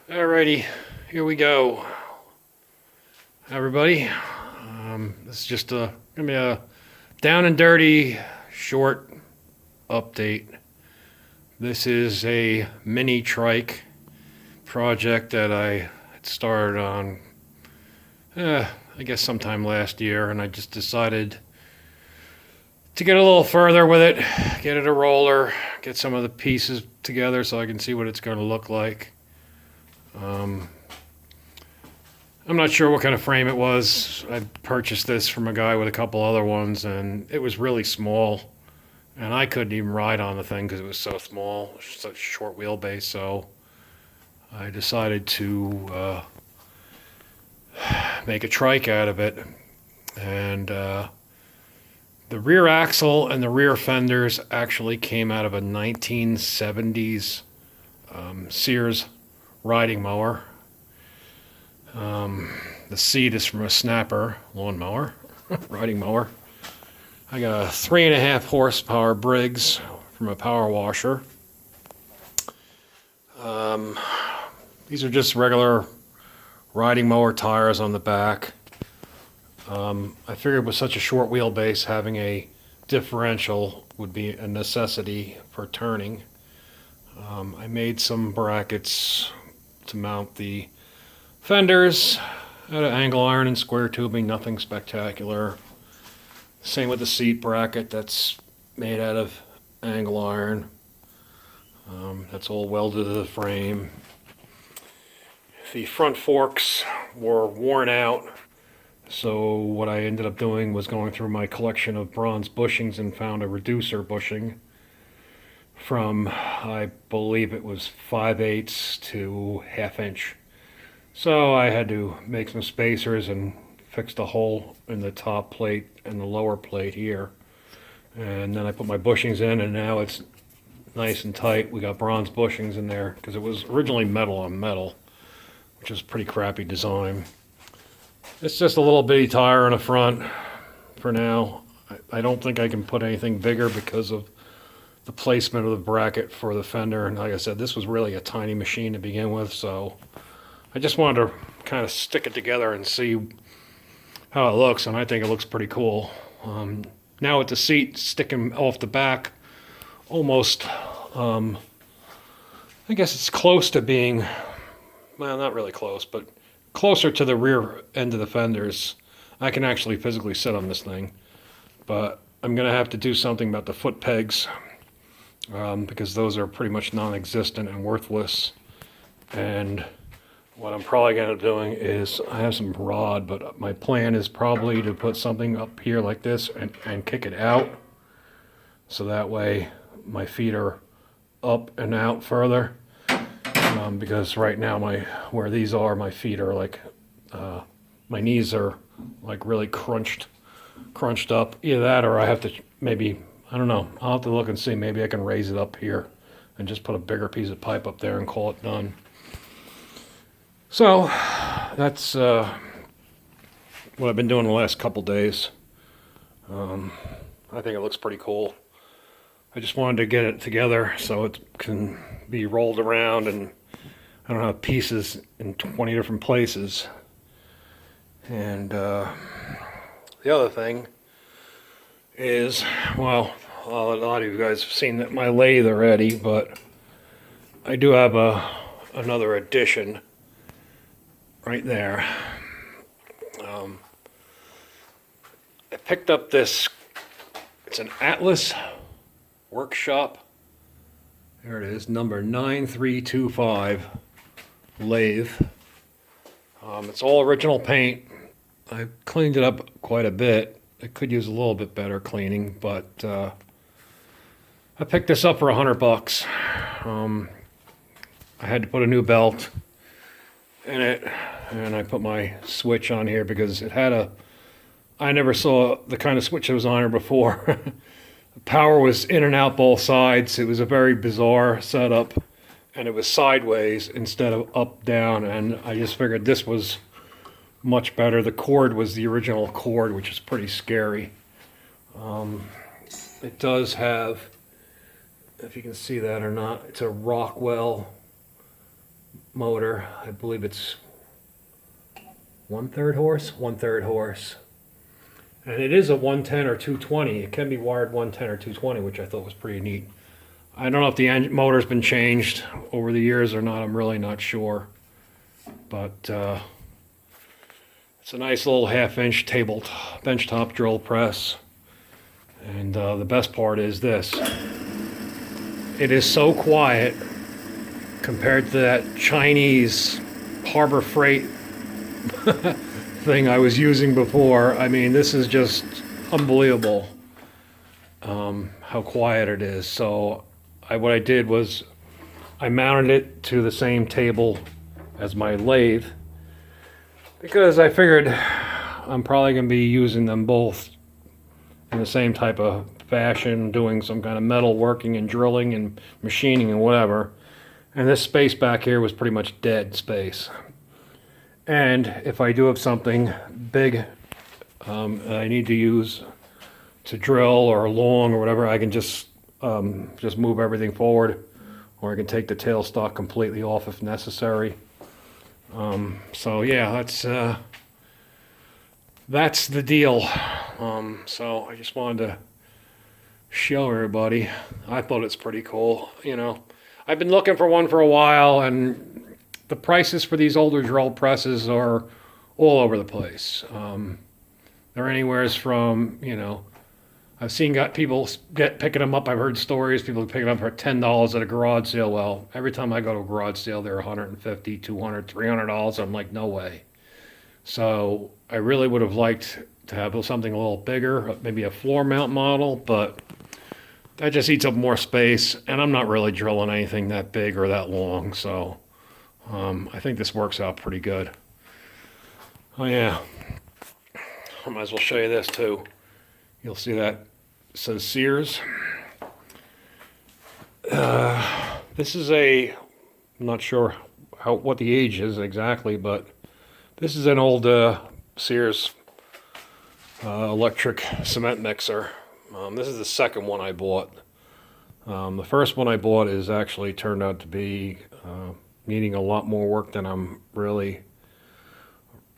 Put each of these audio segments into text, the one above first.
Alrighty, here we go. Everybody, this is just gonna be a down and dirty short update. This is a mini trike project that I started on, I guess sometime last year, and I just decided to get a little further with it, get it a roller, get some of the pieces together so I can see what it's going to look like. I'm not sure what kind of frame it was. I purchased this from a guy with a couple other ones, and it was really small, and I couldn't even ride on the thing because it was so small, such short wheelbase. So I decided to make a trike out of it, and the rear axle and the rear fenders actually came out of a 1970s Sears riding mower. The seat is from a Snapper lawnmower, riding mower. I got a 3.5 horsepower Briggs from a power washer. These are just regular riding mower tires on the back. I figured with such a short wheelbase, having a differential would be a necessity for turning. I made some brackets to mount the fenders out of angle iron and square tubing, nothing spectacular. Same with the seat bracket, that's made out of angle iron. That's all welded to the frame. The front forks were worn out, so what I ended up doing was going through my collection of bronze bushings and found a reducer bushing from, I believe it was 5/8 to 1/2 inch. So I had to make some spacers and fix the hole in the top plate and the lower plate here. And then I put my bushings in, and now it's nice and tight. We got bronze bushings in there because it was originally metal on metal, which is a pretty crappy design. It's just a little bitty tire in the front for now. I don't think I can put anything bigger because of the placement of the bracket for the fender. And like I said, this was really a tiny machine to begin with, so I just wanted to kind of stick it together and see how it looks, and I think it looks pretty cool. Now with the seat sticking off the back, almost, I guess it's close to being, well, not really close, but closer to the rear end of the fenders. I can actually physically sit on this thing, but I'm going to have to do something about the foot pegs, because those are pretty much non-existent and worthless. And what I'm probably going to be doing is, I have some rod, but my plan is probably to put something up here like this and kick it out, so that way my feet are up and out further. Because right now where these are, my feet are like, my knees are like really crunched up. Either that, or I have to maybe, I don't know, I'll have to look and see. Maybe I can raise it up here and just put a bigger piece of pipe up there and call it done. So that's what I've been doing the last couple days. I think it looks pretty cool. I just wanted to get it together so it can be rolled around, and I don't have pieces in 20 different places. And the other thing is, well, a lot of you guys have seen that my lathe already, but I do have another addition right there. I picked up this, it's an Atlas Workshop, there it is, number 9325 lathe. It's all original paint. I cleaned it up quite a bit. It could use a little bit better cleaning, but I picked this up for $100. I had to put a new belt in it, and I put my switch on here because it had I never saw the kind of switch that was on here before. The power was in and out both sides. It was a very bizarre setup, and it was sideways instead of up down, and I just figured this was much better. The cord was the original cord, which is pretty scary. It does have, if you can see that or not, it's a Rockwell motor. I believe it's 1/3 horse, 1/3 horse. And it is a 110 or 220. It can be wired 110 or 220, which I thought was pretty neat. I don't know if the motor's been changed over the years or not. I'm really not sure. But it's a nice little 1/2-inch benchtop drill press. And the best part is this. It is so quiet compared to that Chinese Harbor Freight thing I was using before. I mean, this is just unbelievable how quiet it is. So what I did was I mounted it to the same table as my lathe because I figured I'm probably going to be using them both in the same type of fashion, doing some kind of metal working and drilling and machining and whatever. And this space back here was pretty much dead space. And if I do have something big I need to use to drill or long or whatever, I can just move everything forward, or I can take the tailstock completely off if necessary. So yeah, that's the deal. So I just wanted to show everybody. I thought it's pretty cool. You know, I've been looking for one for a while, and the prices for these older drill presses are all over the place. They're anywhere from, you know, I've seen people picking them up. I've heard stories, people picking them up for $10 at a garage sale. Well, every time I go to a garage sale, they're $150, $200, $300. I'm like, no way. So I really would have liked to have something a little bigger, maybe a floor mount model, but that just eats up more space, and I'm not really drilling anything that big or that long. So I think this works out pretty good. Oh yeah, I might as well show you this too. You'll see that it says Sears. This is I'm not sure what the age is exactly, but this is an old Sears electric cement mixer. This is the second one I bought. The first one I bought is actually turned out to be needing a lot more work than I'm really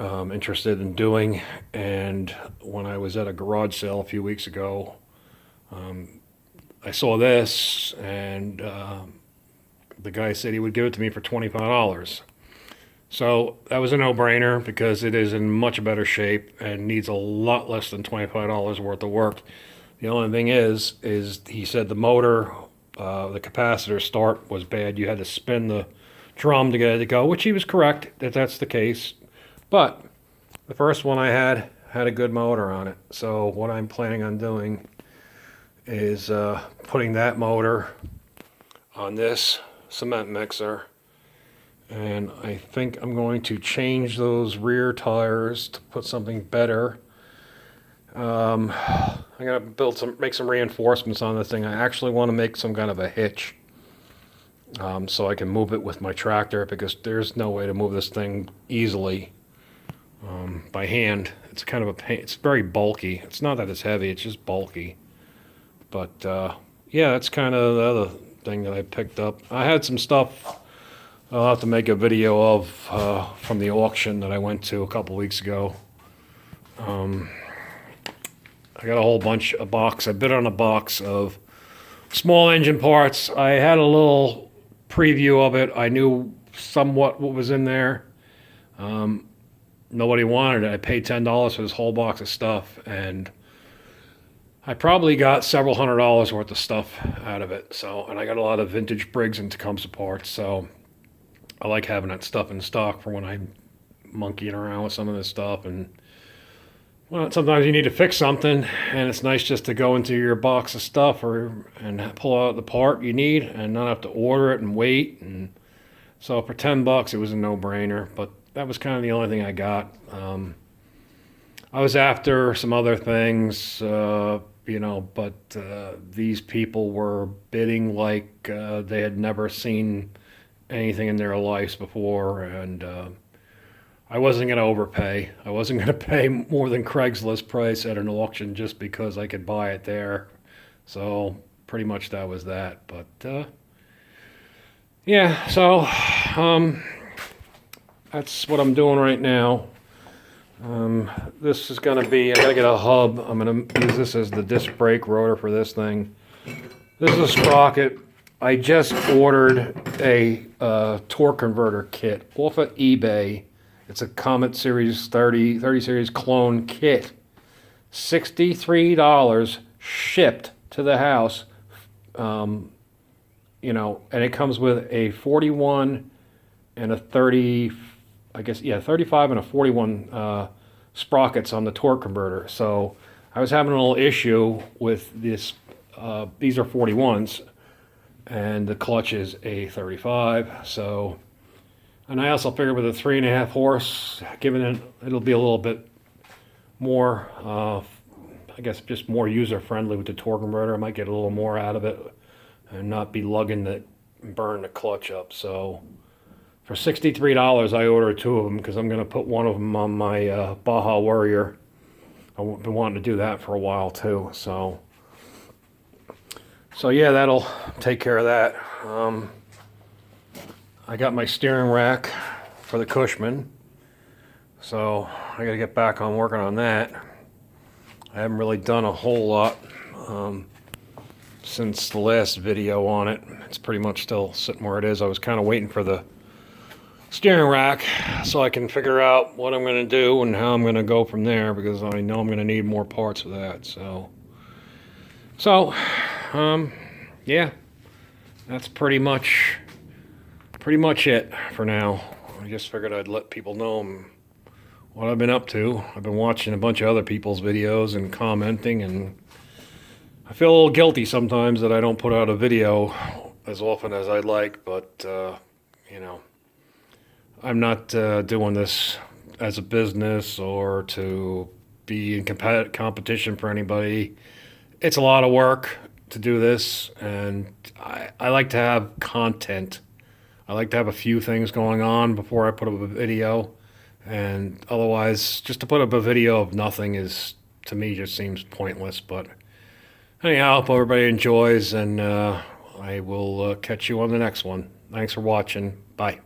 interested in doing. And when I was at a garage sale a few weeks ago, I saw this, and the guy said he would give it to me for $25. So that was a no-brainer because it is in much better shape and needs a lot less than $25 worth of work. The only thing is he said the motor, the capacitor start was bad. You had to spin the drum to get it to go, which he was correct that that's the case. But the first one I had a good motor on it. So what I'm planning on doing is putting that motor on this cement mixer. And I think I'm going to change those rear tires to put something better. I'm gonna make some reinforcements on this thing. I actually want to make some kind of a hitch, so I can move it with my tractor, because there's no way to move this thing easily by hand. It's kind of a pain. It's very bulky. It's not that it's heavy, it's just bulky. But yeah, that's kind of the other thing that I picked up. I had some stuff I'll have to make a video of from the auction that I went to a couple weeks ago. I got a box. I bid on a box of small engine parts. I had a little preview of it. I knew somewhat what was in there. Nobody wanted it. I paid $10 for this whole box of stuff, and I probably got several $100s worth of stuff out of it. And I got a lot of vintage Briggs and Tecumseh parts. So I like having that stuff in stock for when I'm monkeying around with some of this stuff. And well, sometimes you need to fix something, and it's nice just to go into your box of stuff and pull out the part you need and not have to order it and wait. And so for $10, it was a no-brainer. But that was kind of the only thing I got. I was after some other things, but these people were bidding like they had never seen anything in their lives before, and I wasn't going to overpay. I wasn't going to pay more than Craigslist price at an auction just because I could buy it there. So pretty much that was that. But yeah, so that's what I'm doing right now. This is going to be, I got to get a hub. I'm going to use this as the disc brake rotor for this thing. This is a sprocket. I just ordered a torque converter kit off of eBay. It's a Comet Series 30 Series clone kit. $63 shipped to the house. You know, and it comes with a 41 and a 30, I guess, yeah, 35 and a 41 sprockets on the torque converter. So I was having a little issue with this. These are 41s, and the clutch is a 35. So, and I also figured with a 3.5 horse, given it, it'll be a little bit more, I guess, just more user friendly with the torque converter. I might get a little more out of it and not be lugging the burn the clutch up. So for $63, I ordered 2 of them because I'm going to put one of them on my Baja Warrior. I've been wanting to do that for a while too. So yeah, that'll take care of that. I got my steering rack for the Cushman, so I got to get back on working on that. I haven't really done a whole lot since the last video on it. It's pretty much still sitting where it is. I was kind of waiting for the steering rack so I can figure out what I'm going to do and how I'm going to go from there, because I know I'm going to need more parts of that. So yeah, that's pretty much it for now. I just figured I'd let people know what I've been up to. I've been watching a bunch of other people's videos and commenting, and I feel a little guilty sometimes that I don't put out a video as often as I'd like, but you know, I'm not doing this as a business or to be in competition for anybody. It's a lot of work to do this, and I like to have content. I like to have a few things going on before I put up a video, and otherwise, just to put up a video of nothing is, to me, just seems pointless. But anyhow, I hope everybody enjoys, and I will catch you on the next one. Thanks for watching. Bye.